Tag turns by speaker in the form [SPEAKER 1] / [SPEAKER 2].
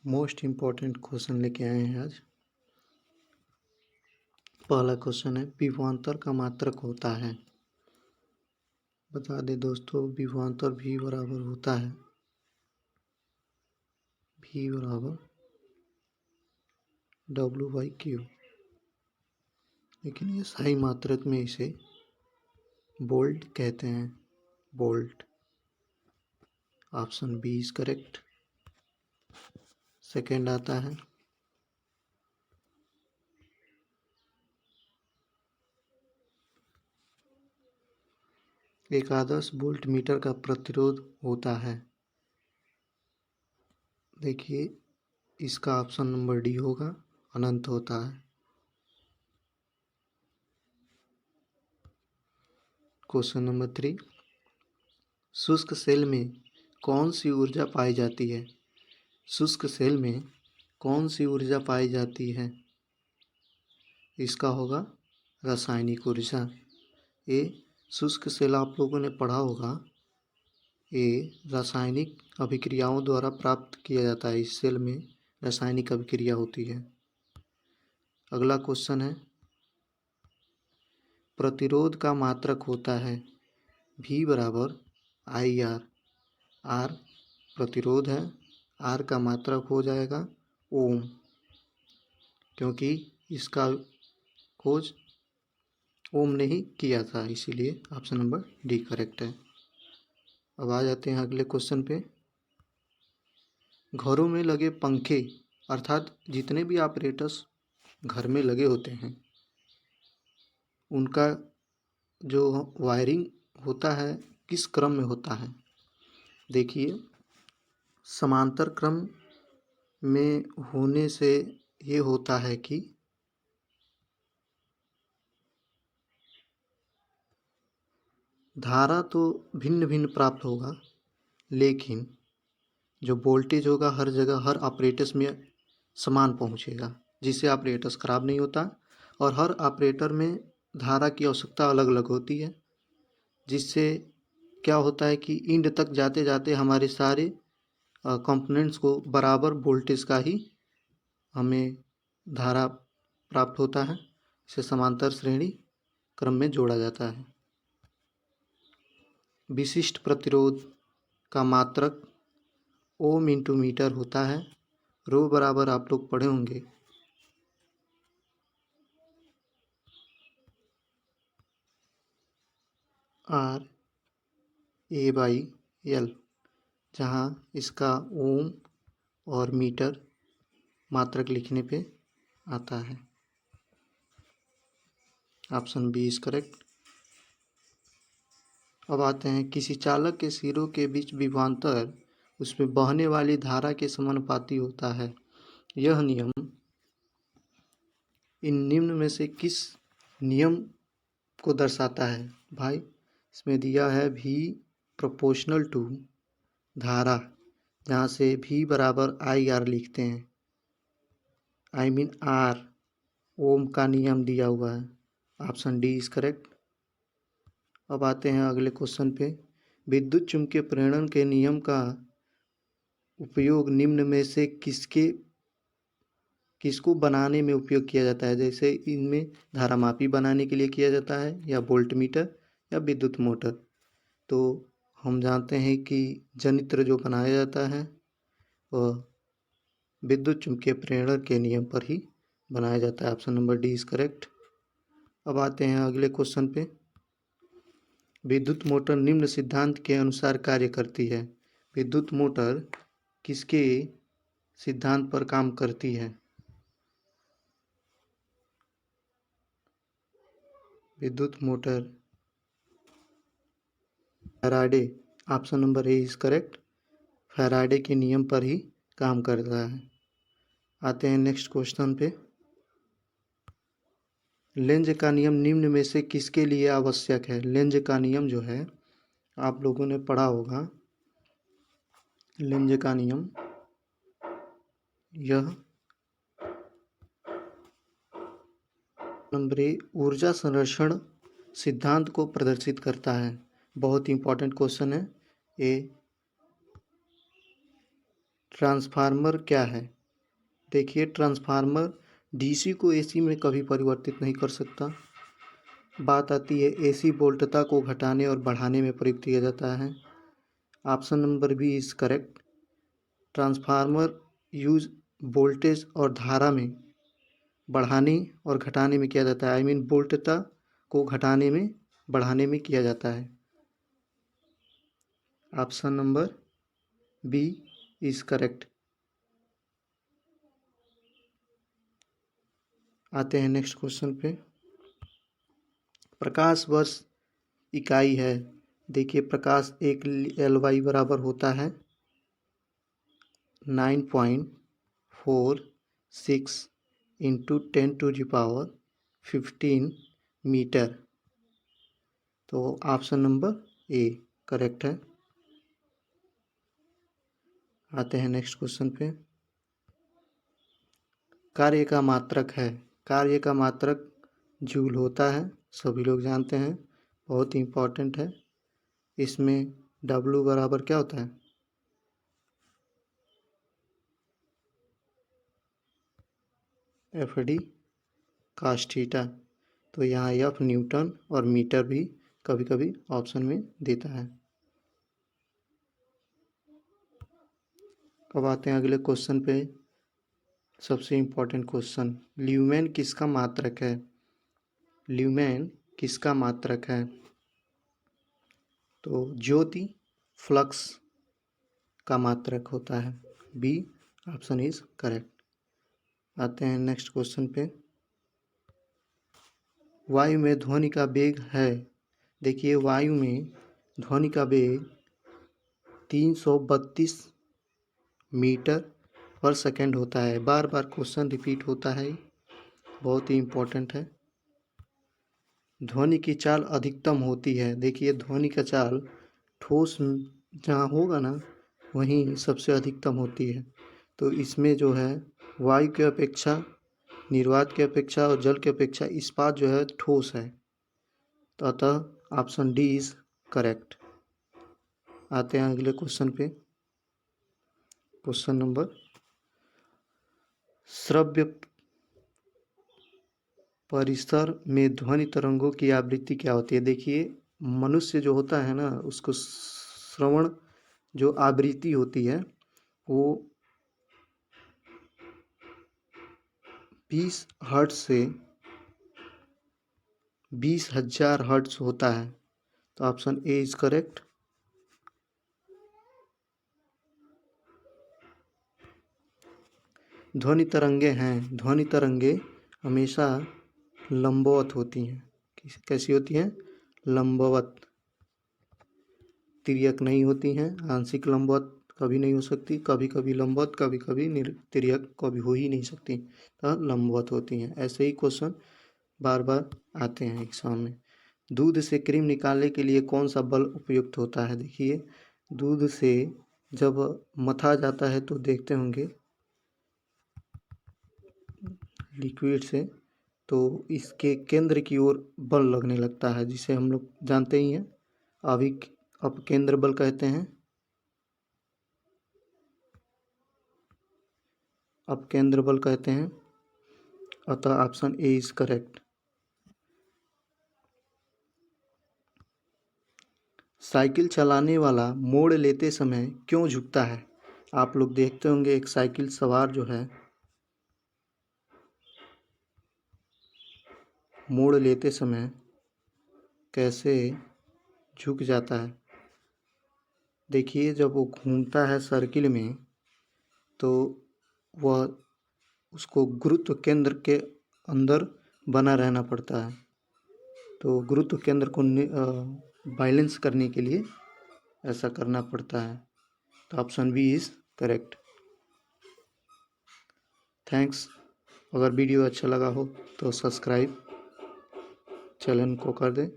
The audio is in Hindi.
[SPEAKER 1] मोस्ट इम्पॉर्टेंट क्वेश्चन लेके आए हैं आज। पहला क्वेश्चन है, विभवांतर का मात्रक होता है। बता दें दोस्तों, विभवांतर V बराबर होता है V बराबर W/Q, लेकिन ये सही मात्रक में इसे वोल्ट कहते हैं। Volt. Option B is correct. Second आता है, एक आदर्श वोल्ट मीटर का प्रतिरोध होता है। देखिए, इसका ऑप्शन नंबर डी होगा, अनंत होता है। क्वेश्चन नंबर 3, शुष्क सेल में कौन सी ऊर्जा पाई जाती है? शुष्क सेल में कौन सी ऊर्जा पाई जाती है? इसका होगा रासायनिक ऊर्जा। ये शुष्क सेल आप लोगों ने पढ़ा होगा, ये रासायनिक अभिक्रियाओं द्वारा प्राप्त किया जाता है। इस सेल में रासायनिक अभिक्रिया होती है। अगला क्वेश्चन है, प्रतिरोध का मात्रक होता है V बराबर IR। R प्रतिरोध है, R का मात्रक हो जाएगा ओम, क्योंकि इसका खोज ओम ने ही किया था, इसीलिए ऑप्शन नंबर डी करेक्ट है। अब आ जाते हैं अगले क्वेश्चन पे। घरों में लगे पंखे, अर्थात जितने भी ऑपरेटर्स घर में लगे होते हैं, उनका जो वायरिंग होता है किस क्रम में होता है? देखिए, समांतर क्रम में होने से ये होता है कि धारा तो भिन्न भिन्न प्राप्त होगा, लेकिन जो वोल्टेज होगा हर जगह हर ऑपरेटर्स में समान पहुंचेगा, जिससे ऑपरेटर्स खराब नहीं होता। और हर ऑपरेटर में धारा की आवश्यकता अलग अलग होती है, जिससे क्या होता है कि इंड तक जाते जाते हमारे सारे कंपोनेंट्स को बराबर वोल्टेज का ही हमें धारा प्राप्त होता है। इसे समांतर श्रेणी क्रम में जोड़ा जाता है। विशिष्ट प्रतिरोध का मात्रक ओम इंटू मीटर होता है। रो बराबर आप लोग पढ़े होंगे, RA/L, जहाँ इसका ओम और मीटर मात्रक लिखने पे आता है। Option B is correct. अब आते हैं, किसी चालक के सिरों के बीच विभवांतर उसमें बहने वाली धारा के समानुपाती होता है। यह नियम इन निम्न में से किस नियम को दर्शाता है? भाई, इसमें दिया है V प्रोपोर्शनल टू धारा, जहाँ से V बराबर IR लिखते हैं, आई मीन R। ओम का नियम दिया हुआ है। Option D is correct. अब आते हैं अगले क्वेश्चन पे। विद्युत चुम्बकीय प्रेरण के नियम का उपयोग निम्न में से किसको बनाने में उपयोग किया जाता है? जैसे इनमें धारामापी बनाने के लिए किया जाता है, या वोल्टमीटर, या विद्युत मोटर। तो हम जानते हैं कि जनित्र जो बनाया जाता है वह विद्युत चुम्बकीय प्रेरण के नियम पर ही बनाया जाता है। Option number D is correct. अब आते हैं अगले क्वेश्चन पे। विद्युत मोटर निम्न सिद्धांत के अनुसार कार्य करती है। विद्युत मोटर किसके सिद्धांत पर काम करती है? विद्युत motor Faraday, option number A is correct, Faraday के नियम पर ही काम करता है। आते हैं नेक्स्ट क्वेश्चन पे। लेंज का नियम निम्न में से किसके लिए आवश्यक है? लेंज का नियम जो है आप लोगों ने पढ़ा होगा। लेंज का नियम यह नंबर ए ऊर्जा संरक्षण सिद्धांत को प्रदर्शित करता है। बहुत इंपॉर्टेंट क्वेश्चन है ये। ट्रांसफार्मर क्या है? देखिए, ट्रांसफार्मर डीसी को एसी में कभी परिवर्तित नहीं कर सकता। बात आती है एसी वोल्टता को घटाने और बढ़ाने में प्रयुक्त किया जाता है। Option number B is correct. Transformer use voltage और धारा में बढ़ाने और घटाने में किया जाता है। आई मीन वोल्टता को घटाने में बढ़ाने में किया जाता है। Option number B is correct. आते हैं नेक्स्ट क्वेश्चन पे। प्रकाश वर्ष इकाई है। देखिए, प्रकाश एक LY बराबर होता है 9.46 इंटू 10⁻15 मीटर। तो ऑप्शन नंबर ए करेक्ट है। आते हैं नेक्स्ट क्वेश्चन पे। कार्य का मात्रक है। कार्य का मात्रक जूल होता है, सभी लोग जानते हैं, बहुत ही इम्पोर्टेंट है। इसमें W बराबर क्या होता है? FD cos theta. तो यहाँ F न्यूटन और मीटर भी कभी कभी ऑप्शन में देता है। अब आते हैं अगले क्वेश्चन पे। सबसे इम्पोर्टेंट क्वेश्चन, ल्यूमेन किसका मात्रक है? ल्यूमेन किसका मात्रक है? तो ज्योति फ्लक्स का मात्रक होता है। B option is correct. आते हैं नेक्स्ट क्वेश्चन पे। वायु में ध्वनि का वेग है। देखिए, वायु में ध्वनि का वेग 332 मीटर पर सेकेंड होता है। बार बार क्वेश्चन रिपीट होता है, बहुत ही इम्पोर्टेंट है। ध्वनि की चाल अधिकतम होती है। देखिए, ध्वनि का चाल ठोस जहाँ होगा ना वहीं सबसे अधिकतम होती है। तो इसमें जो है वायु की अपेक्षा, निर्वात की अपेक्षा और जल की अपेक्षा इस्पात जो है ठोस है। तो अतः ऑप्शन डी इज करेक्ट। आते हैं अगले क्वेश्चन पे। क्वेश्चन नंबर, श्रव्य परिसर में ध्वनि तरंगों की आवृत्ति क्या होती है? देखिए, मनुष्य जो होता है ना उसको श्रवण जो आवृत्ति होती है वो 20 हर्ट्ज से 20,000 हर्ट्ज होता है। तो ऑप्शन ए इज करेक्ट। ध्वनि तरंगे हैं, ध्वनि तरंगे हमेशा लंबवत होती हैं। कैसी होती हैं? लंबवत, तिर्यक नहीं होती हैं। आंशिक लंबवत कभी नहीं हो सकती, कभी कभी लंबवत, कभी कभी तिर्यक कभी हो ही नहीं सकती, तो लंबवत होती हैं। ऐसे ही क्वेश्चन बार बार आते हैं एग्जाम में। दूध से क्रीम निकालने के लिए कौन सा बल उपयुक्त होता है? देखिए, दूध से जब मथा जाता है तो देखते होंगे लिक्विड से, तो इसके केंद्र की ओर बल लगने लगता है, जिसे हम लोग जानते ही हैं अपकेंद्र बल कहते हैं। अपकेंद्र बल कहते हैं। अतः option A is correct. Cycle चलाने वाला मोड़ लेते समय क्यों झुकता है? आप लोग देखते होंगे एक साइकिल सवार जो है मोड़ लेते समय कैसे झुक जाता है। देखिए, जब वो घूमता है सर्किल में तो वह उसको गुरुत्व केंद्र के अंदर बना रहना पड़ता है। तो गुरुत्व केंद्र को बैलेंस करने के लिए ऐसा करना पड़ता है। तो option B is correct. Thanks. अगर वीडियो अच्छा लगा हो तो सब्सक्राइब चैनल को कर दें।